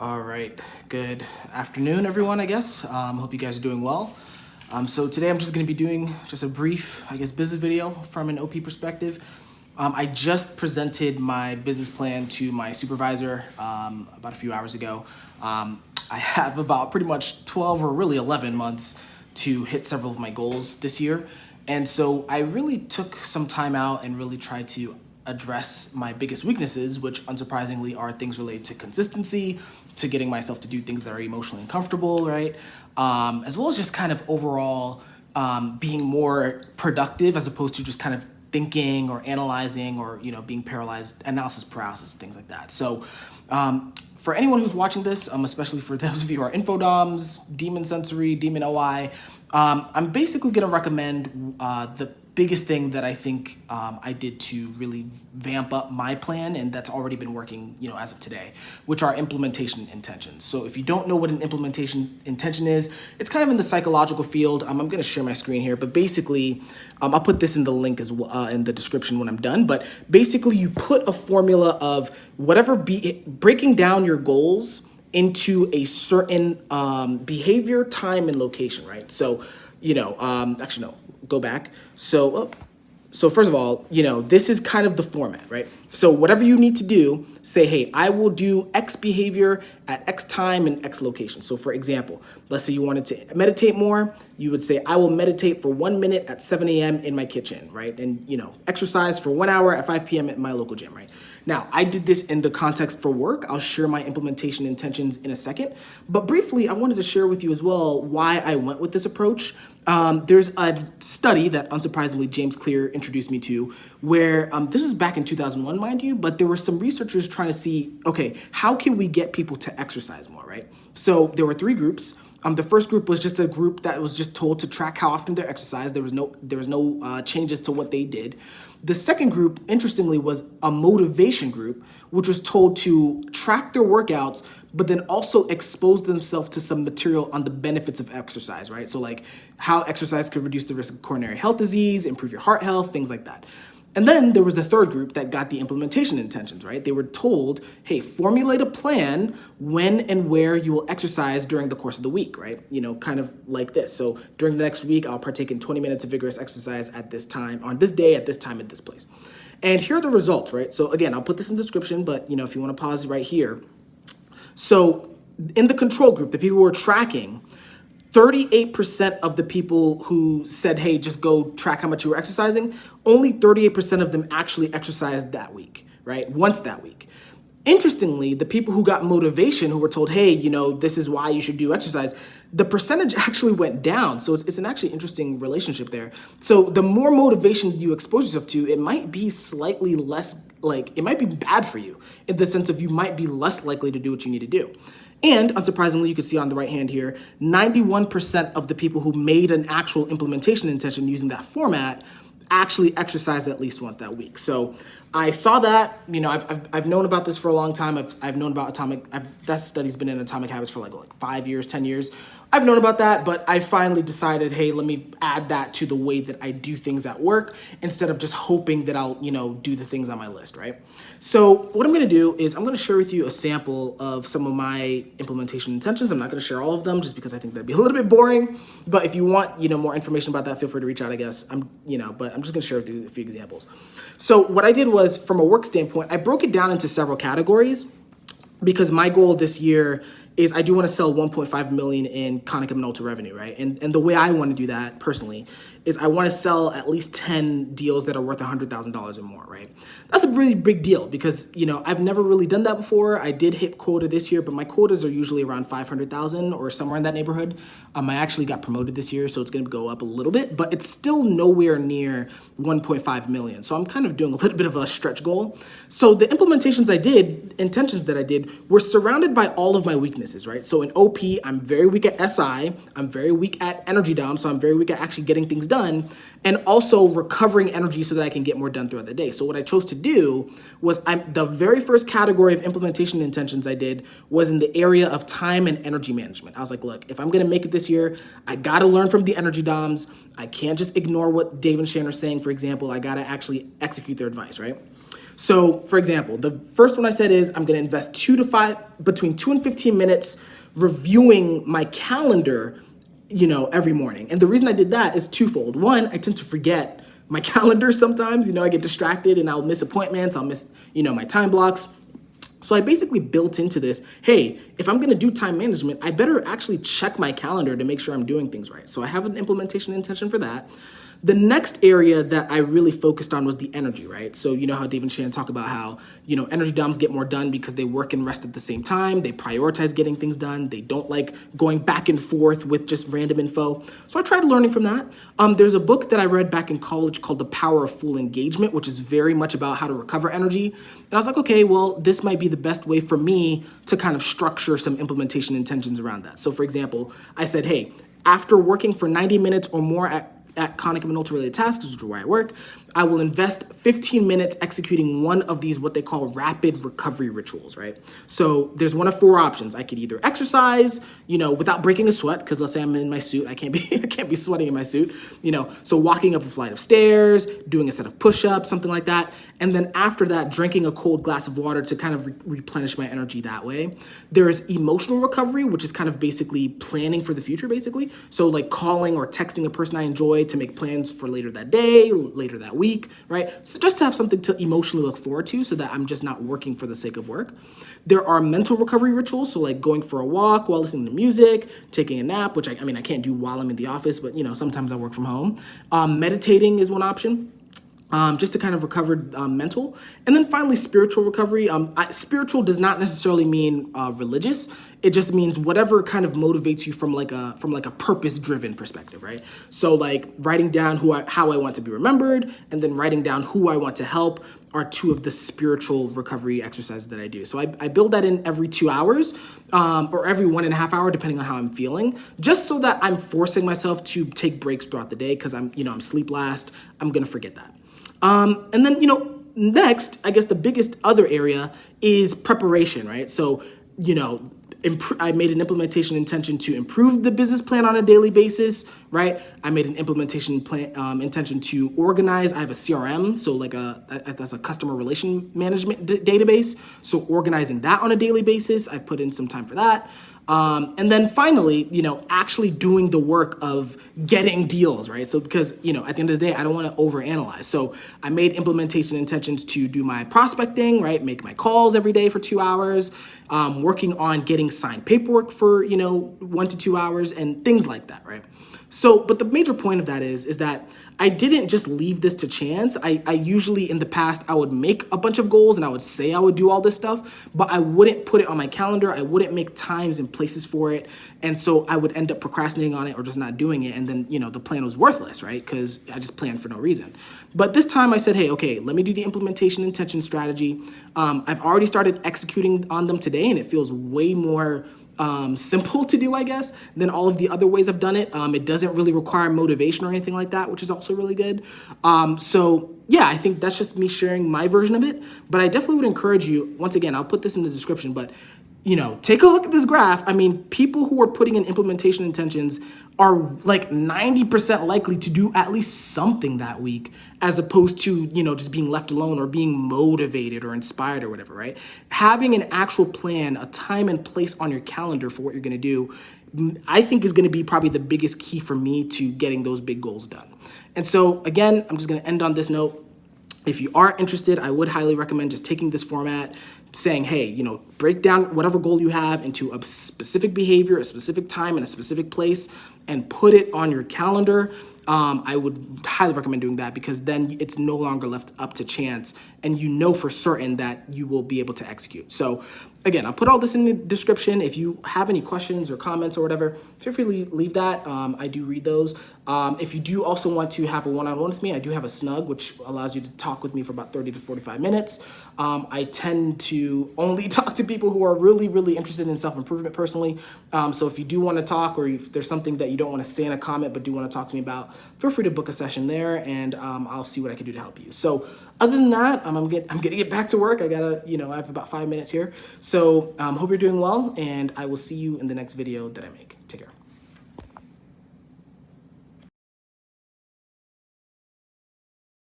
All right, good afternoon, everyone, I guess. Hope you guys are doing well. So today I'm just gonna be doing just a brief, business video from an OP perspective. I just presented my business plan to my supervisor about a few hours ago. I have about pretty much 12 or really 11 months to hit several of my goals this year. And so I really took some time out and really tried to address my biggest weaknesses, which unsurprisingly are things related to consistency, to getting myself to do things that are emotionally uncomfortable, right? As well as just kind of overall being more productive as opposed to just kind of thinking or analyzing or, being paralyzed, analysis paralysis, things like that. So for anyone who's watching this, especially for those of you who are infodoms, Demon Sensory, Demon OI, I'm basically gonna recommend the biggest thing that I think I did to really vamp up my plan, and that's already been working, as of today, which are implementation intentions. So if you don't know what an implementation intention is, it's kind of in the psychological field. I'm going to share my screen here, but basically, I'll put this in the link as well in the description when I'm done. But basically, you put a formula of whatever breaking down your goals into a certain behavior, time, and location, right? So, actually no, go back. So first of all, this is kind of the format, right? So whatever you need to do, say, hey, I will do X behavior at X time and X location. So for example, let's say you wanted to meditate more, you would say, I will meditate for 1 minute at 7 a.m. in my kitchen, right? And, exercise for 1 hour at 5 p.m. at my local gym, right? Now, I did this in the context for work. I'll share my implementation intentions in a second. But briefly, I wanted to share with you as well why I went with this approach. There's a study that, unsurprisingly, James Clear introduced me to, where this was back in 2001, mind you, but there were some researchers trying to see, okay, how can we get people to exercise more, right? So there were 3 groups. The first group was just a group that was just told to track how often they exercise. There was no changes to what they did. The second group, interestingly, was a motivation group, which was told to track their workouts, but then also expose themselves to some material on the benefits of exercise, right? So like how exercise could reduce the risk of coronary health disease, improve your heart health, things like that. And then there was the third group that got the implementation intentions, right? They were told, hey, formulate a plan when and where you will exercise during the course of the week, right? Kind of like this. So during the next week, I'll partake in 20 minutes of vigorous exercise at this time, on this day, at this time, at this place. And here are the results, right? So again, I'll put this in the description, but if you want to pause right here. So in the control group, the people who were tracking, 38% of the people who said, hey, just go track how much you were exercising, only 38% of them actually exercised that week, right? Once that week. Interestingly, the people who got motivation, who were told, hey, this is why you should do exercise, the percentage actually went down. So it's an actually interesting relationship there. So the more motivation you expose yourself to, it might be slightly less, it might be bad for you in the sense of you might be less likely to do what you need to do. And unsurprisingly, you can see on the right hand here, 91% of the people who made an actual implementation intention using that format actually exercised at least once that week. So I saw that, I've known about this for a long time. I've known about that study's been in Atomic Habits for like 5 years, 10 years. I've known about that, but I finally decided, hey, let me add that to the way that I do things at work instead of just hoping that I'll, do the things on my list, right? So what I'm gonna do is I'm gonna share with you a sample of some of my implementation intentions. I'm not gonna share all of them just because I think that'd be a little bit boring, but if you want, more information about that, feel free to reach out, I guess. But I'm just gonna share with you a few examples. So what I did was, from a work standpoint, I broke it down into several categories because my goal this year is I do want to sell 1.5 million in Konica Minolta revenue, right? And the way I want to do that personally is I want to sell at least 10 deals that are worth $100,000 or more, right? That's a really big deal because, I've never really done that before. I did hit quota this year, but my quotas are usually around 500,000 or somewhere in that neighborhood. I actually got promoted this year, so it's going to go up a little bit, but it's still nowhere near 1.5 million. So I'm kind of doing a little bit of a stretch goal. So the intentions that I did were surrounded by all of my weaknesses, right? So in OP, I'm very weak at SI, I'm very weak at energy dom, so I'm very weak at actually getting things done, and also recovering energy so that I can get more done throughout the day. So what I chose to do was the very first category of implementation intentions I did was in the area of time and energy management. I was like, look, if I'm gonna make it this year, I gotta learn from the energy doms. I can't just ignore what Dave and Shannon are saying, for example. I gotta actually execute their advice, right? So for example, the first one I said is I'm gonna invest between 2 and 15 minutes reviewing my calendar, every morning. And the reason I did that is twofold. One, I tend to forget my calendar sometimes, I get distracted and I'll miss appointments, I'll miss, my time blocks. So I basically built into this, hey, if I'm gonna do time management, I better actually check my calendar to make sure I'm doing things right. So I have an implementation intention for that. The next area that I really focused on was the energy, right? So you know how Dave and Shannon talk about how, energy doms get more done because they work and rest at the same time. They prioritize getting things done. They don't like going back and forth with just random info. So I tried learning from that. There's a book that I read back in college called The Power of Full Engagement, which is very much about how to recover energy. And I was like, okay, well, this might be the best way for me to kind of structure some implementation intentions around that. So for example, I said, hey, after working for 90 minutes or more at chronic and mental-related tasks, which is where I work, I will invest 15 minutes executing one of these, what they call rapid recovery rituals, right? So there's one of 4 options. I could either exercise, without breaking a sweat, because let's say I'm in my suit, I can't be sweating in my suit, so walking up a flight of stairs, doing a set of push-ups, something like that. And then after that, drinking a cold glass of water to kind of replenish my energy that way. There's emotional recovery, which is kind of basically planning for the future, basically. So like calling or texting a person I enjoy to make plans for later that day, later that week, right? So just to have something to emotionally look forward to so that I'm just not working for the sake of work. There are mental recovery rituals, so like going for a walk while listening to music, taking a nap, which I can't do while I'm in the office, but sometimes I work from home. Meditating is one option. Just to kind of recover mental. And then finally, spiritual recovery. Spiritual does not necessarily mean religious. It just means whatever kind of motivates you from like a purpose-driven perspective, right? So like writing down how I want to be remembered, and then writing down who I want to help are 2 of the spiritual recovery exercises that I do. So I build that in every 2 hours or every 1.5 hours, depending on how I'm feeling, just so that I'm forcing myself to take breaks throughout the day because I'm sleep last. I'm gonna forget that. And then, next, I guess the biggest other area is preparation, right? So, I made an implementation intention to improve the business plan on a daily basis, right? I made an implementation plan intention to organize. I have a CRM, so that's a customer relation management database. So organizing that on a daily basis, I put in some time for that. And then finally, actually doing the work of getting deals, right? So because, at the end of the day, I don't want to overanalyze. So I made implementation intentions to do my prospecting, right? Make my calls every day for 2 hours, working on getting signed paperwork for, 1 to 2 hours and things like that, right? So, but the major point of that is that I didn't just leave this to chance. I usually in the past, I would make a bunch of goals and I would say I would do all this stuff, but I wouldn't put it on my calendar. I wouldn't make times and places for it. And so I would end up procrastinating on it or just not doing it. And then, the plan was worthless, right? Because I just planned for no reason. But this time I said, hey, okay, let me do the implementation intention strategy. I've already started executing on them today and it feels way more simple to do, I guess, than all of the other ways I've done it. It doesn't really require motivation or anything like that, which is also really good. So yeah, I think that's just me sharing my version of it, but I definitely would encourage you, once again, I'll put this in the description, but take a look at this graph. I mean, people who are putting in implementation intentions are like 90% likely to do at least something that week, as opposed to, just being left alone or being motivated or inspired or whatever, right? Having an actual plan, a time and place on your calendar for what you're gonna do, I think is gonna be probably the biggest key for me to getting those big goals done. And so again, I'm just gonna end on this note. If you are interested, I would highly recommend just taking this format, saying, hey, break down whatever goal you have into a specific behavior, a specific time, and a specific place, and put it on your calendar. I would highly recommend doing that because then it's no longer left up to chance and for certain that you will be able to execute. So again, I'll put all this in the description. If you have any questions or comments or whatever, feel free to leave that. I do read those. If you do also want to have a one-on-one with me, I do have a Snug, which allows you to talk with me for about 30 to 45 minutes. I tend to only talk to people who are really, really interested in self-improvement personally. So if you do want to talk, or if there's something that you don't want to say in a comment but do want to talk to me about, feel free to book a session there, and I'll see what I can do to help you. So other than that, I'm gonna get back to work. I have about 5 minutes here. So hope you're doing well, and I will see you in the next video that I make. Take care.